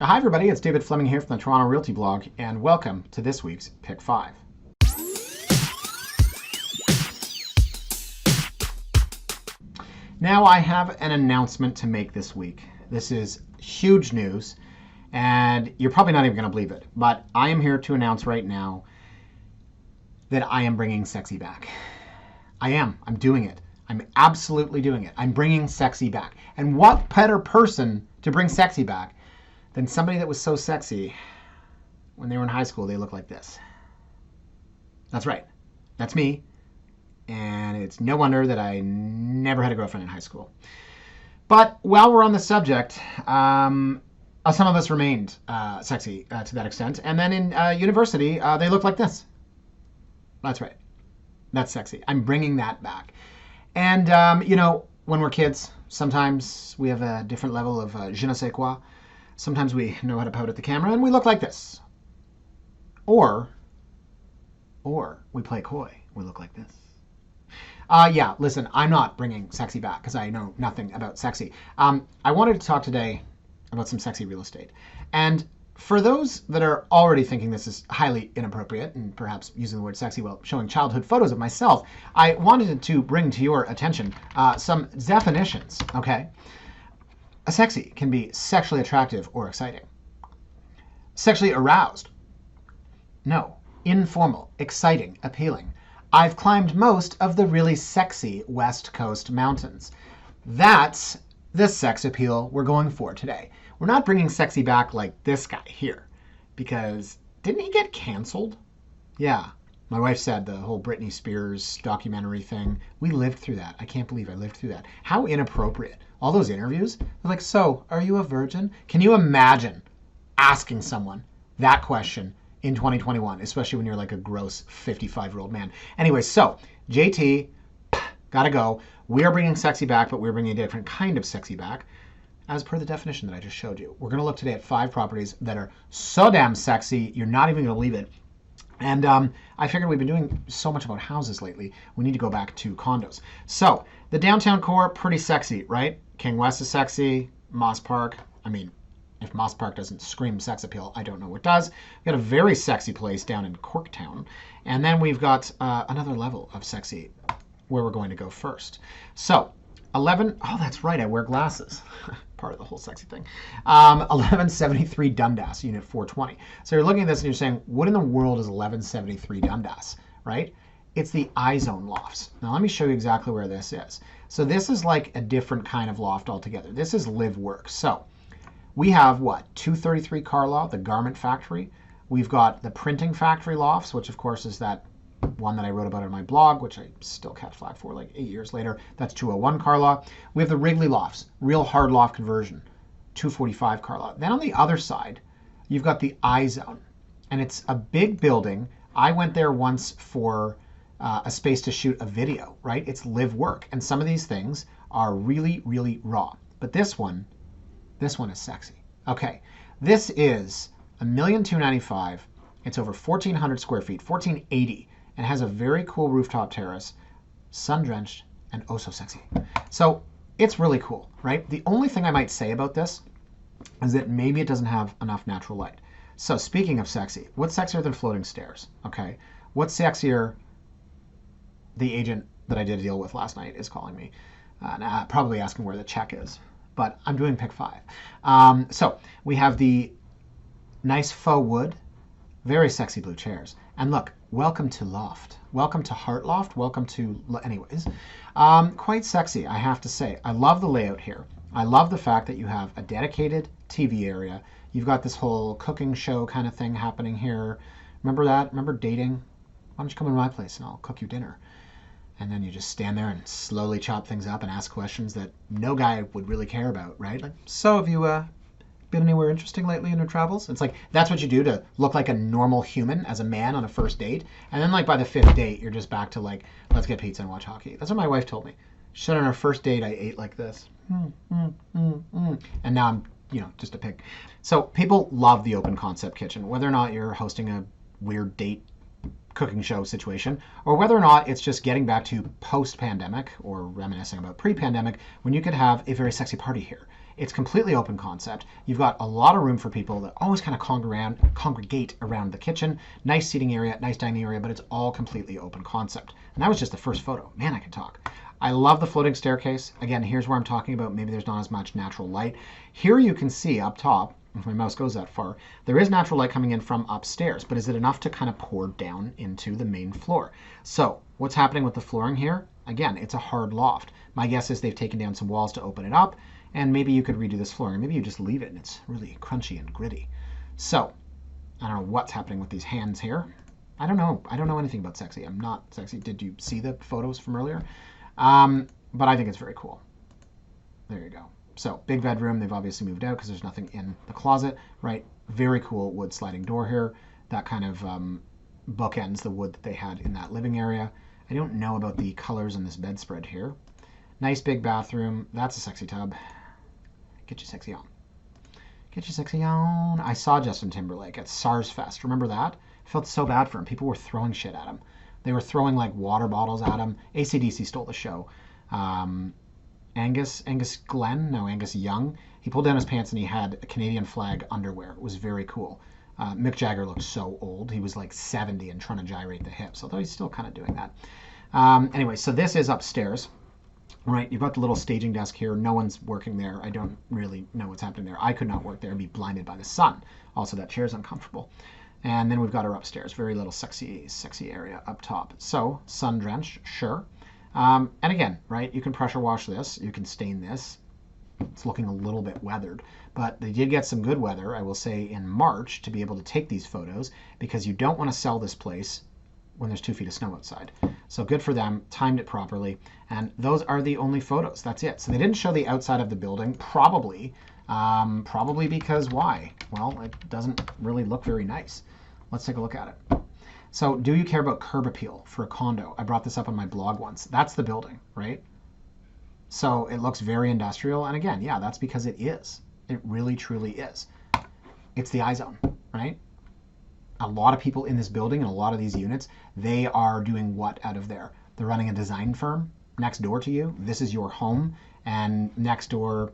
Hi everybody, it's David Fleming here from the Toronto Realty blog, and welcome to this week's Pick 5. Now I have an announcement to make this week. This is huge news, and you're probably not even going to believe it, but I am here to announce right now that I am bringing sexy back. I'm doing it. I'm absolutely doing it. I'm bringing sexy back. And what better person to bring sexy back than somebody that was so sexy when they were in high school they looked like this. That's right. That's me. And it's no wonder that I never had a girlfriend in high school. But while we're on the subject, some of us remained sexy to that extent. And then in university, they looked like this. That's right. That's sexy. I'm bringing that back. And, when we're kids, sometimes we have a different level of je ne sais quoi. Sometimes we know how to pout at the camera and we look like this. Or we play coy. We look like this. Listen, I'm not bringing sexy back because I know nothing about sexy. I wanted to talk today about some sexy real estate. And for those that are already thinking this is highly inappropriate and perhaps using the word sexy while showing childhood photos of myself, I wanted to bring to your attention some definitions, okay? A sexy can be sexually attractive or exciting. Sexually aroused. No. Informal, exciting, appealing. I've climbed most of the really sexy West Coast mountains. That's the sex appeal we're going for today. We're not bringing sexy back like this guy here, because didn't he get canceled? Yeah. My wife said the whole Britney Spears documentary thing. We lived through that. I can't believe I lived through that. How inappropriate. All those interviews. They're like, so, are you a virgin? Can you imagine asking someone that question in 2021, especially when you're like a gross 55-year-old man? Anyway, so, JT, gotta go. We are bringing sexy back, but we're bringing a different kind of sexy back, as per the definition that I just showed you. We're going to look today at 5 properties that are so damn sexy, you're not even going to believe it. And I figured we've been doing so much about houses lately, we need to go back to condos. So, the downtown core, pretty sexy, right? King West is sexy, Moss Park. I mean, if Moss Park doesn't scream sex appeal, I don't know what does. We've got a very sexy place down in Corktown. And then we've got another level of sexy where we're going to go first. So, 11, oh, that's right, I wear glasses. Part of the whole sexy thing. 1173 Dundas, unit 420. So you're looking at this and you're saying, what in the world is 1173 Dundas, right? It's the iZone lofts. Now let me show you exactly where this is. So this is like a different kind of loft altogether. This is live work. So we have what? 233 Carlaw, the garment factory. We've got the printing factory lofts, which of course is that one that I wrote about in my blog, which I still catch flack for like 8 years later. That's 201 Carlaw. We have the Wrigley lofts, real hard loft conversion, 245 Carlaw. Then on the other side, you've got the iZone, and it's a big building. I went there once for a space to shoot a video, right? It's live work, and some of these things are really, really raw. But this one is sexy. Okay, this is $1,295,000. It's over 1,400 square feet, 1,480. And has a very cool rooftop terrace, sun-drenched, and oh so sexy. So it's really cool, right? The only thing I might say about this is that maybe it doesn't have enough natural light. So speaking of sexy, what's sexier than floating stairs? Okay, what's sexier? The agent that I did a deal with last night is calling me, probably asking where the check is. But I'm doing pick 5. So we have the nice faux wood, very sexy blue chairs. And look, welcome to Loft. Welcome to Heart Loft. Welcome to, anyways. Quite sexy, I have to say. I love the layout here. I love the fact that you have a dedicated TV area. You've got this whole cooking show kind of thing happening here. Remember that? Remember dating? Why don't you come to my place and I'll cook you dinner? And then you just stand there and slowly chop things up and ask questions that no guy would really care about, right? Like, so have you been anywhere interesting lately in your travels? It's like, that's what you do to look like a normal human as a man on a first date. And then like by the 5th date, you're just back to like, let's get pizza and watch hockey. That's what my wife told me. She said on our first date, I ate like this. And now I'm, just a pig. So people love the open concept kitchen, whether or not you're hosting a weird date cooking show situation, or whether or not it's just getting back to post-pandemic or reminiscing about pre-pandemic when you could have a very sexy party here. It's completely open concept. You've got a lot of room for people that always kind of congregate around the kitchen. Nice seating area, nice dining area, but it's all completely open concept. And that was just the first photo. Man, I can talk. I love the floating staircase. Again, here's where I'm talking about maybe there's not as much natural light. Here you can see up top, if my mouse goes that far, there is natural light coming in from upstairs, but is it enough to kind of pour down into the main floor? So what's happening with the flooring here? Again, it's a hard loft. My guess is they've taken down some walls to open it up, and maybe you could redo this flooring. Maybe you just leave it and it's really crunchy and gritty. So I don't know what's happening with these hands here. I don't know. I don't know anything about sexy. I'm not sexy. Did you see the photos from earlier? But I think it's very cool. There you go. So big bedroom. They've obviously moved out because there's nothing in the closet, right? Very cool wood sliding door here. That kind of bookends the wood that they had in that living area. I don't know about the colors in this bedspread here. Nice big bathroom. That's a sexy tub. Get you sexy on. Get you sexy on. I saw Justin Timberlake at SARS Fest. Remember that? I felt so bad for him. People were throwing shit at him. They were throwing like water bottles at him. AC/DC stole the show. Angus Young. He pulled down his pants and he had a Canadian flag underwear. It was very cool. Mick Jagger looked so old. He was like 70 and trying to gyrate the hips, although he's still kind of doing that. Anyway, so this is upstairs, right? You've got the little staging desk here. No one's working there. I don't really know what's happening there. I could not work there and be blinded by the sun. Also, that chair is uncomfortable. And then we've got our upstairs. Very little sexy area up top. So, sun-drenched, sure. And again, right, you can pressure wash this. You can stain this. It's looking a little bit weathered. But they did get some good weather, I will say, in March to be able to take these photos because you don't want to sell this place when there's 2 feet of snow outside. So good for them, timed it properly. And those are the only photos. That's it. So they didn't show the outside of the building, probably because why? Well, it doesn't really look very nice. Let's take a look at it. So do you care about curb appeal for a condo? I brought this up on my blog once. That's the building, right? So it looks very industrial. And again, yeah, that's because it is. It really, truly is. It's the iZone, right? A lot of people in this building and a lot of these units, they are doing what out of there? They're running a design firm next door to you. This is your home. And next door,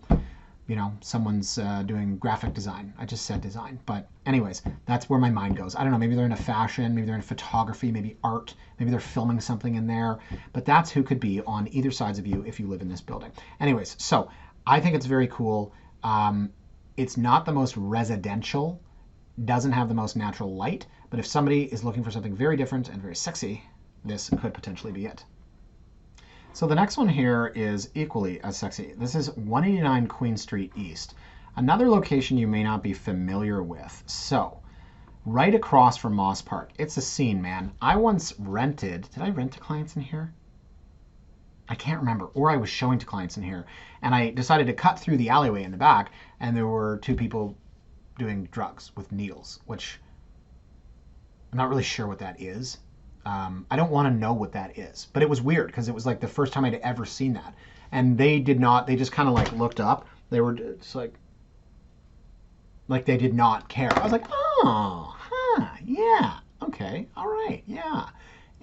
you know, someone's doing graphic design. I just said design. But anyways, that's where my mind goes. I don't know, maybe they're into fashion, maybe they're in photography, maybe art, maybe they're filming something in there. But that's who could be on either sides of you if you live in this building. Anyways, so I think it's very cool. It's not the most residential, doesn't have the most natural light, but if somebody is looking for something very different and very sexy, this could potentially be it. So the next one here is equally as sexy. This is 189 Queen Street East, another location you may not be familiar with. So right across from Moss Park, it's a scene, man. I once rented, did I rent to clients in here? I can't remember, or I was showing to clients in here, and I decided to cut through the alleyway in the back, and there were 2 people doing drugs with needles, which I'm not really sure what that is. I don't want to know what that is, but it was weird because it was like the first time I'd ever seen that. And they did not, they just kind of like looked up. They were just like they did not care. I was like, oh, huh, yeah, okay, all right, yeah.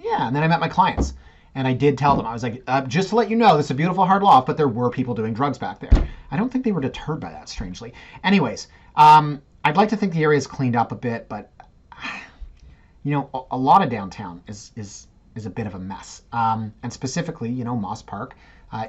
And then I met my clients and I did tell them, I was like, just to let you know, this is a beautiful hard loft, but there were people doing drugs back there. I don't think they were deterred by that, strangely. Anyways, I'd like to think the area is cleaned up a bit, but you know, a lot of downtown is a bit of a mess. And specifically, you know, Moss Park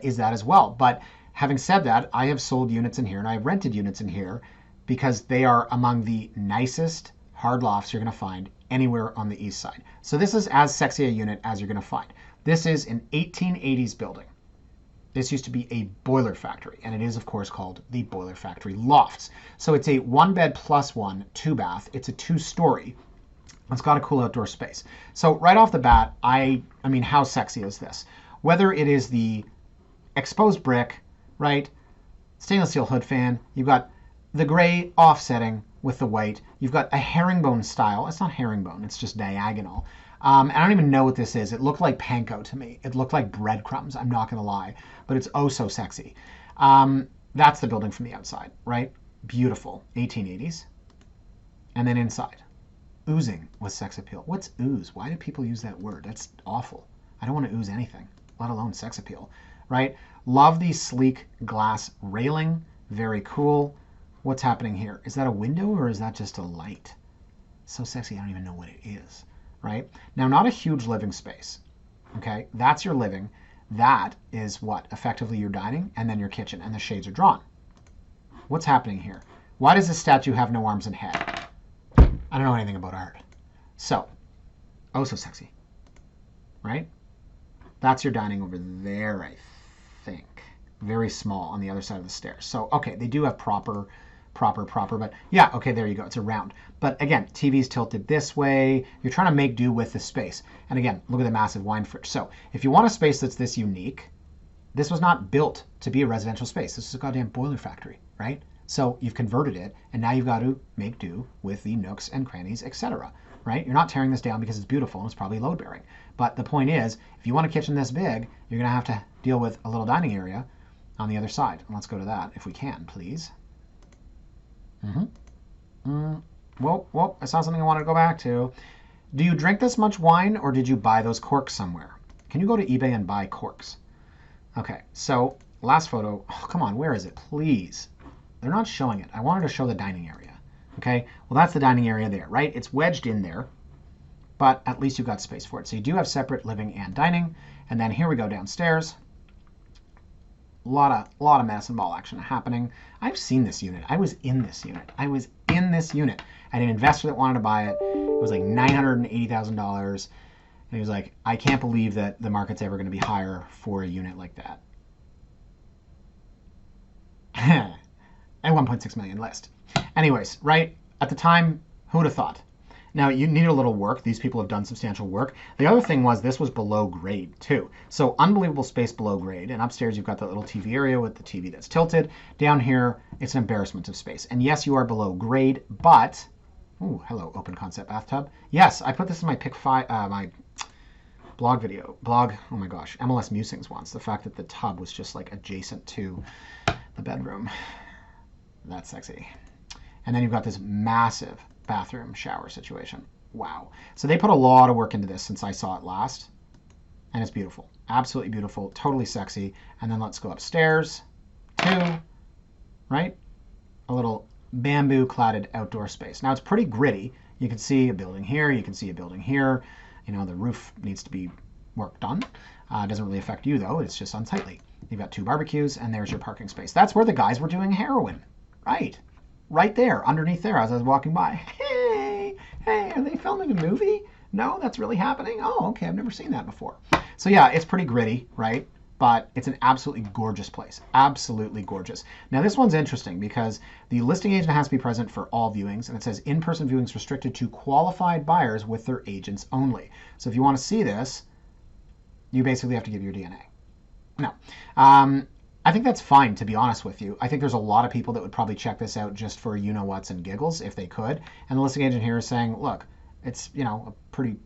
is that as well. But having said that, I have sold units in here and I have rented units in here because they are among the nicest hard lofts you're going to find anywhere on the east side. So this is as sexy a unit as you're going to find. This is an 1880s building. This used to be a boiler factory, and it is, of course, called the Boiler Factory Lofts. So it's a 1-bed plus 1, 2-bath. It's a 2-story. It's got a cool outdoor space. So right off the bat, I mean, how sexy is this? Whether it is the exposed brick, right, stainless steel hood fan, you've got the gray offsetting with the white, you've got a herringbone style. It's not herringbone, it's just diagonal. I don't even know what this is. It looked like panko to me. It looked like breadcrumbs, I'm not going to lie, but it's oh so sexy. That's the building from the outside, right? Beautiful, 1880s. And then inside. Oozing with sex appeal. What's ooze? Why do people use that word? That's awful. I don't want to ooze anything, let alone sex appeal, right? Love the sleek glass railing. Very cool. What's happening here? Is that a window or is that just a light? So sexy, I don't even know what it is, right? Now, not a huge living space, okay? That's your living. That is what? Effectively your dining and then your kitchen, and the shades are drawn. What's happening here? Why does this statue have no arms and head? I don't know anything about art. So, oh, so sexy, right? That's your dining over there, I think. Very small on the other side of the stairs. So, okay, they do have proper, but yeah, okay, there you go. It's a round. But again, TV's tilted this way. You're trying to make do with the space. And again, look at the massive wine fridge. So if you want a space that's this unique, this was not built to be a residential space. This is a goddamn boiler factory, right? So you've converted it, and now you've got to make do with the nooks and crannies, etc. Right? You're not tearing this down because it's beautiful and it's probably load bearing. But the point is, if you want a kitchen this big, you're going to have to deal with a little dining area on the other side. And let's go to that if we can, please. Well, I saw something I wanted to go back to. Do you drink this much wine, or did you buy those corks somewhere? Can you go to eBay and buy corks? Okay, so last photo. Oh, come on, where is it? Please. They're not showing it. I wanted to show the dining area. Okay, well, that's the dining area there, right? It's wedged in there, but at least you've got space for it. So you do have separate living and dining. And then here we go downstairs. A lot of medicine ball action happening. I've seen this unit. I was in this unit. I had an investor that wanted to buy it. It was like $980,000. And he was like, I can't believe that the market's ever going to be higher for a unit like that. At 1.6 million list. Anyways, right at the time, who would have thought? Now, you need a little work. These people have done substantial work. The other thing was this was below grade, too. So unbelievable space below grade. And upstairs, you've got the little TV area with the TV that's tilted. Down here, it's an embarrassment of space. And yes, you are below grade, but... Ooh, hello, open concept bathtub. Yes, I put this in my my blog video. Oh my gosh, MLS Musings once. The fact that the tub was just like adjacent to the bedroom. That's sexy. And then you've got this massive bathroom shower situation. Wow. So they put a lot of work into this since I saw it last. And it's beautiful. Absolutely beautiful. Totally sexy. And then let's go upstairs to, right? A little bamboo cladded outdoor space. Now it's pretty gritty. You can see a building here. You can see a building here. You know, the roof needs to be worked on. It doesn't really affect you though. It's just unsightly. You've got 2 barbecues and there's your parking space. That's where the guys were doing heroin. Right there, underneath there as I was walking by. Hey, are they filming a movie? No, that's really happening? Oh, okay, I've never seen that before. So yeah, it's pretty gritty, right? But it's an absolutely gorgeous place. Absolutely gorgeous. Now this one's interesting because the listing agent has to be present for all viewings, and it says in-person viewings restricted to qualified buyers with their agents only. So if you want to see this, you basically have to give your DNA. No. I think that's fine, to be honest with you. I think there's a lot of people that would probably check this out just for you-know-whats and giggles if they could. And the listing agent here is saying, look, it's, you know, a pretty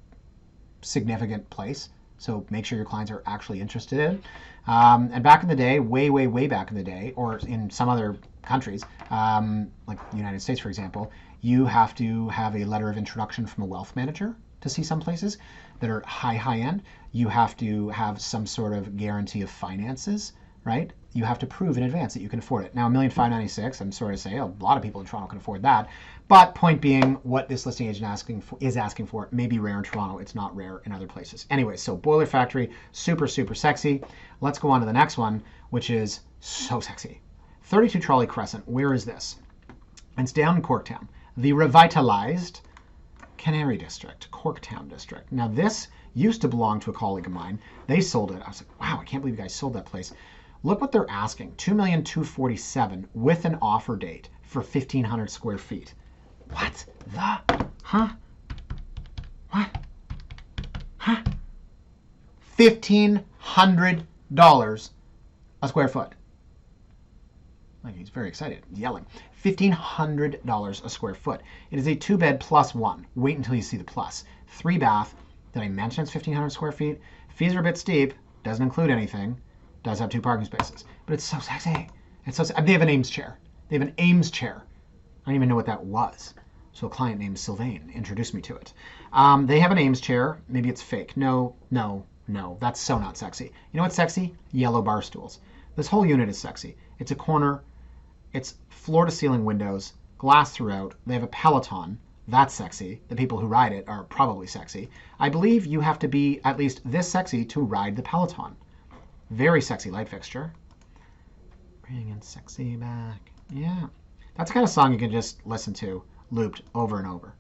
significant place. So make sure your clients are actually interested in. And back in the day, way back in the day, or in some other countries, like the United States, for example, you have to have a letter of introduction from a wealth manager to see some places that are high end. You have to have some sort of guarantee of finances, right? You have to prove in advance that you can afford it. Now, $1,596,000, I'm sorry to say, a lot of people in Toronto can afford that. But point being, what this listing agent is asking for may be rare in Toronto. It's not rare in other places. Anyway, so Boiler Factory, super sexy. Let's go on to the next one, which is so sexy. 32 Trolley Crescent. Where is this? It's down in Corktown. The revitalized Canary District, Corktown District. Now, this used to belong to a colleague of mine. They sold it. I was like, wow, I can't believe you guys sold that place. Look what they're asking, $2,247,000 with an offer date for 1,500 square feet. What the? Huh? What? Huh? $1,500 a square foot. Like he's very excited, yelling. $1,500 a square foot. It is a 2-bed plus 1. Wait until you see the plus. 3 bath. Did I mention it's 1,500 square feet? Fees are a bit steep. Doesn't include anything. Does have 2 parking spaces. But it's so sexy. It's so. They have an Ames chair. They have an Ames chair. I don't even know what that was. So a client named Sylvain introduced me to it. They have an Ames chair. Maybe it's fake. No. That's so not sexy. You know what's sexy? Yellow bar stools. This whole unit is sexy. It's a corner. It's floor to ceiling windows, glass throughout. They have a Peloton. That's sexy. The people who ride it are probably sexy. I believe you have to be at least this sexy to ride the Peloton. Very sexy light fixture. Bringing sexy back. Yeah. That's the kind of song you can just listen to looped over and over.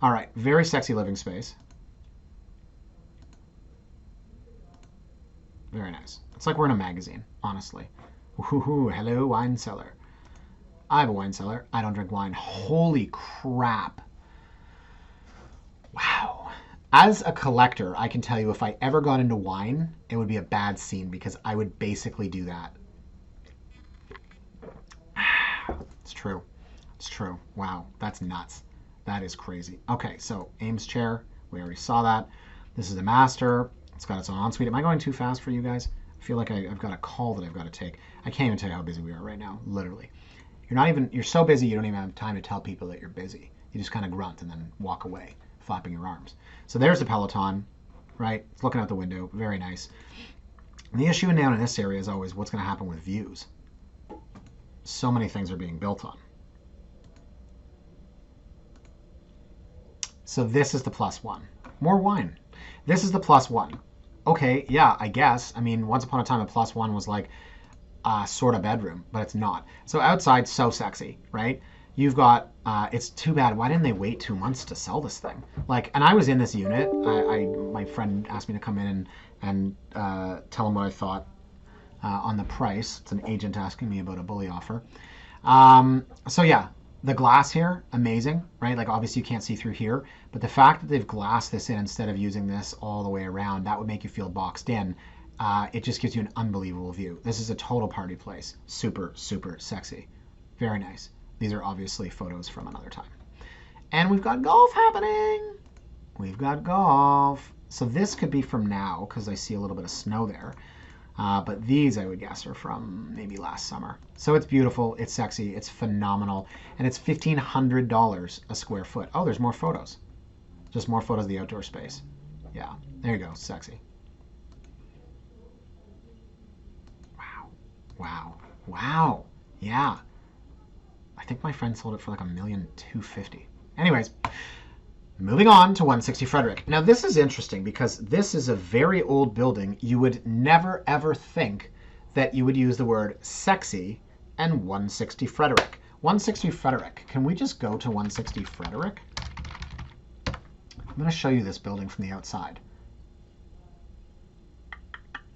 All right. Very sexy living space. Very nice. It's like we're in a magazine, honestly. Ooh, hello, wine cellar. I have a wine cellar. I don't drink wine. Holy crap. Wow. As a collector, I can tell you if I ever got into wine, it would be a bad scene because I would basically do that. It's true. It's true. Wow. That's nuts. That is crazy. Okay, so Ames chair. We already saw that. This is the master. It's got its own ensuite. Am I going too fast for you guys? I feel like I've got a call that I've got to take. I can't even tell you how busy we are right now, literally. You're so busy you don't even have time to tell people that you're busy. You just kind of grunt and then walk away, flapping your arms. So there's the Peloton, right? It's looking out the window. Very nice. And the issue down in this area is always what's going to happen with views. So many things are being built on. So this is the +1. More wine. This is the +1. Okay, yeah, I guess. I mean, once upon a time, a +1 was like a sort of bedroom, but it's not. So outside, so sexy, right? You've got, it's too bad. Why didn't they wait 2 months to sell this thing? Like, and I was in this unit. My friend asked me to come in and tell him what I thought on the price. It's an agent asking me about a bully offer. So yeah, the glass here, amazing, right? Like obviously you can't see through here, but the fact that they've glassed this in instead of using this all the way around, that would make you feel boxed in. It just gives you an unbelievable view. This is a total party place. Super, super sexy. Very nice. These are obviously photos from another time. And we've got golf happening. We've got golf. So this could be from now because I see a little bit of snow there. But these, I would guess, are from maybe last summer. So it's beautiful. It's sexy. It's phenomenal. And it's $1,500 a square foot. Oh, there's more photos. Just more photos of the outdoor space. Yeah, there you go. Sexy. Wow. Wow. Wow. Yeah. I think my friend sold it for like $1,250,000. Anyways, moving on to 160 Frederick. Now this is interesting because this is a very old building. You would never ever think that you would use the word sexy and 160 Frederick. 160 Frederick. Can we just go to 160 Frederick? I'm going to show you this building from the outside.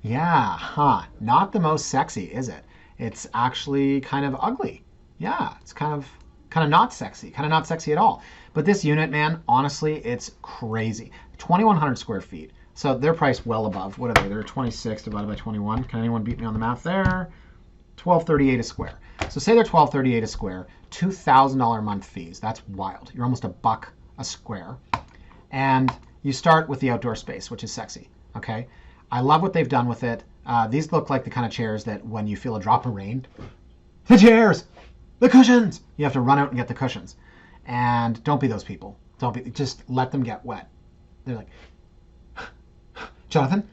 Yeah, huh. Not the most sexy, is it? It's actually kind of ugly. Yeah, it's kind of not sexy. Kind of not sexy at all. But this unit, man, honestly, it's crazy. 2,100 square feet. So they're priced well above. What are they? They're 26 divided by 21. Can anyone beat me on the math there? $1,238 a square. So say they're $1,238 a square, $2,000 a month fees. That's wild. You're almost $1 a square. And you start with the outdoor space, which is sexy. Okay. I love what they've done with it. These look like the kind of chairs that when you feel a drop of rain, the chairs, the cushions, you have to run out and get the cushions. And don't be those people. Just let them get wet. They're like, Jonathan,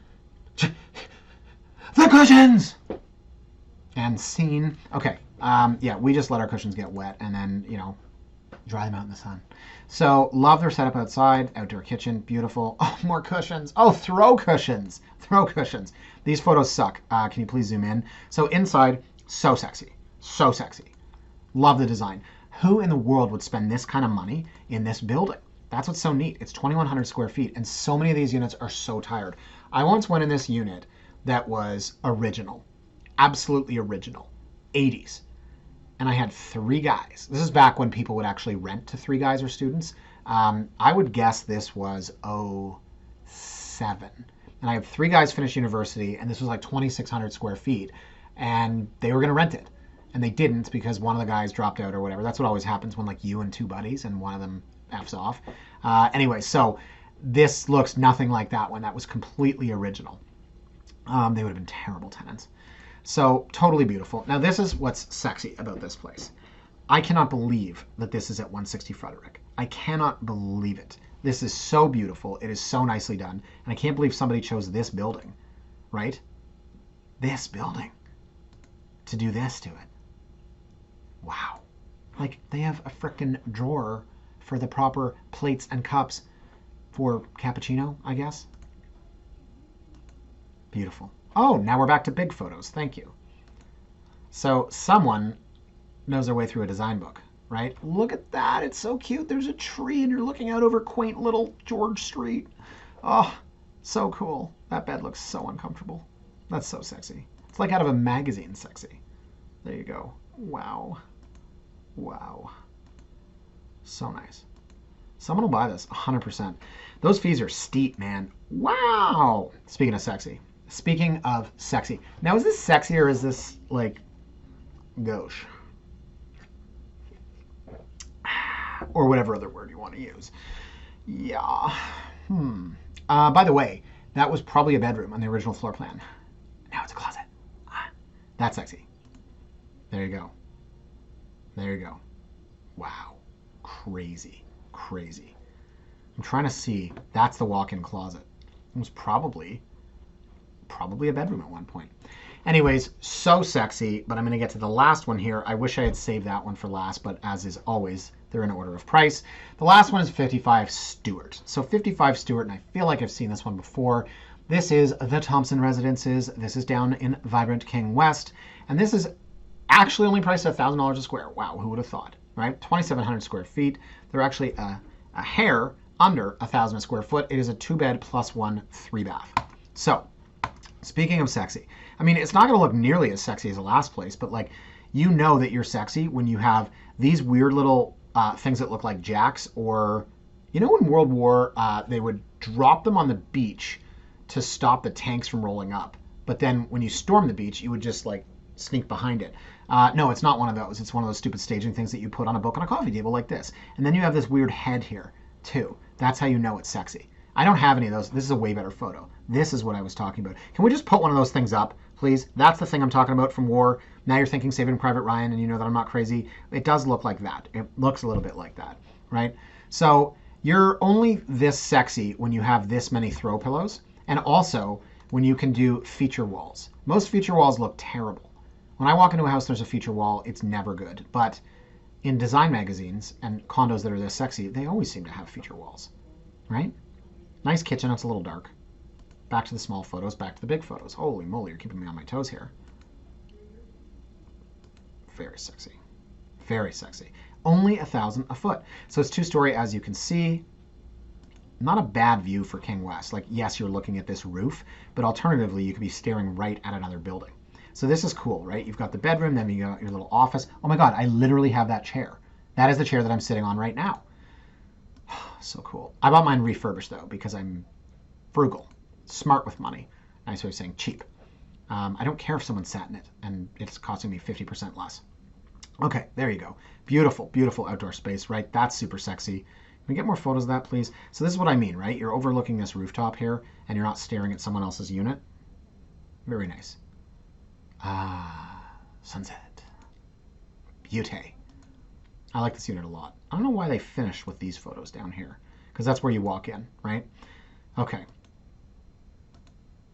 the cushions! And scene. Okay, yeah, we just let our cushions get wet and then, dry them out in the sun. So love their setup outside, outdoor kitchen, beautiful. Oh, more cushions. Oh, throw cushions. Throw cushions. These photos suck. Can you please zoom in? So inside, so sexy. So sexy. Love the design. Who in the world would spend this kind of money in this building? That's what's so neat. It's 2,100 square feet, and so many of these units are so tired. I once went in this unit that was original. Absolutely original. 80s. And I had 3 guys. This is back when people would actually rent to 3 guys or students. I would guess this was 2007. And I have 3 guys finish university, and this was like 2,600 square feet. And they were going to rent it. And they didn't because one of the guys dropped out or whatever. That's what always happens when like you and 2 buddies and one of them F's off. Anyway, so this looks nothing like that one. That was completely original. They would have been terrible tenants. So totally beautiful. Now this is what's sexy about this place. I cannot believe that this is at 160 Frederick. I cannot believe it. This is so beautiful. It is so nicely done. And I can't believe somebody chose this building, right? This building to do this to it. Wow. Like, they have a frickin' drawer for the proper plates and cups for cappuccino, I guess. Beautiful. Oh, now we're back to big photos. Thank you. So someone knows their way through a design book, right? Look at that. It's so cute. There's a tree and you're looking out over quaint little George Street. Oh, so cool. That bed looks so uncomfortable. That's so sexy. It's like out of a magazine sexy. There you go. Wow. Wow. So nice. Someone will buy this 100%. Those fees are steep, man. Wow. Speaking of sexy. Speaking of sexy. Now, is this sexy or is this like gauche? Or whatever other word you want to use. Yeah. By the way, that was probably a bedroom on the original floor plan. Now it's a closet. That's sexy. There you go. There you go. Wow. Crazy. Crazy. I'm trying to see. That's the walk-in closet. It was probably a bedroom at one point. Anyways, so sexy, but I'm going to get to the last one here. I wish I had saved that one for last, but as is always, they're in order of price. The last one is 55 Stewart. So 55 Stewart, and I feel like I've seen this one before. This is the Thompson Residences. This is down in vibrant King West, and this is actually only priced at $1,000 a square. Wow, who would have thought, right? 2,700 square feet. They're actually a hair under 1,000 a square foot. It is a 2-bed plus 1 3-bath. So, speaking of sexy, I mean, it's not going to look nearly as sexy as the last place, but like, you know that you're sexy when you have these weird little things that look like jacks, or, you know, in World War, they would drop them on the beach to stop the tanks from rolling up. But then when you storm the beach, you would just like sneak behind it. No, it's not one of those. It's one of those stupid staging things that you put on a book on a coffee table like this. And then you have this weird head here too. That's how you know it's sexy. I don't have any of those. This is a way better photo. This is what I was talking about. Can we just put one of those things up, please? That's the thing I'm talking about from War. Now you're thinking Saving Private Ryan, and you know that I'm not crazy. It does look like that. It looks a little bit like that, right? So you're only this sexy when you have this many throw pillows, and also when you can do feature walls. Most feature walls look terrible. When I walk into a house, there's a feature wall. It's never good. But in design magazines and condos that are this sexy, they always seem to have feature walls, right? Nice kitchen. It's a little dark. Back to the small photos, back to the big photos. Holy moly, you're keeping me on my toes here. Very sexy. Very sexy. Only 1,000 a foot. So it's 2-story, as you can see. Not a bad view for King West. Like, yes, you're looking at this roof, but alternatively, you could be staring right at another building. So this is cool, right? You've got the bedroom, then you got your little office. Oh my God, I literally have that chair. That is the chair that I'm sitting on right now. So cool. I bought mine refurbished, though, because I'm frugal, smart with money. Nice way of saying cheap. I don't care if someone sat in it, and it's costing me 50% less. Okay, there you go. Beautiful, beautiful outdoor space, right? That's super sexy. Can we get more photos of that, please? So this is what I mean, right? You're overlooking this rooftop here, and you're not staring at someone else's unit. Very nice. Sunset. Beauty. I like this unit a lot. I don't know why they finished with these photos down here, because that's where you walk in, right? Okay.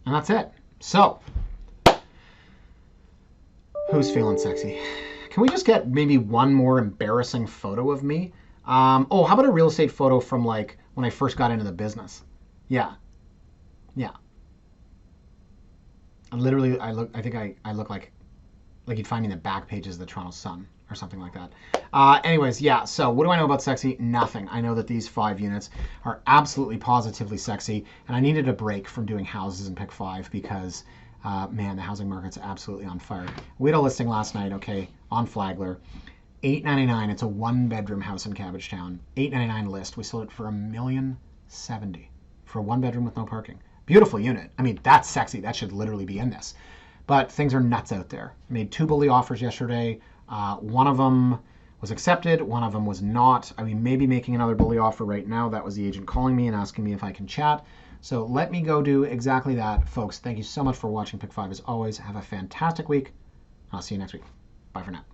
And that's it. So, who's feeling sexy? Can we just get maybe one more embarrassing photo of me? Oh, how about a real estate photo from like when I first got into the business? Yeah. Yeah. Literally, I think I look like you'd find me in the back pages of the Toronto Sun or something like that. Anyways, yeah, so what do I know about sexy? Nothing. I know that these 5 units are absolutely positively sexy, and I needed a break from doing houses in Pick 5 because, man, the housing market's absolutely on fire. We had a listing last night, okay, on Flagler. $899. It's a 1-bedroom house in Cabbagetown. $899 list. We sold it for $1,070,000 for a 1-bedroom with no parking. Beautiful unit. I mean, that's sexy. That should literally be in this. But things are nuts out there. I made 2 bully offers yesterday. One of them was accepted. One of them was not. I mean, maybe making another bully offer right now. That was the agent calling me and asking me if I can chat. So let me go do exactly that. Folks, thank you so much for watching Pick 5 as always. Have a fantastic week. I'll see you next week. Bye for now.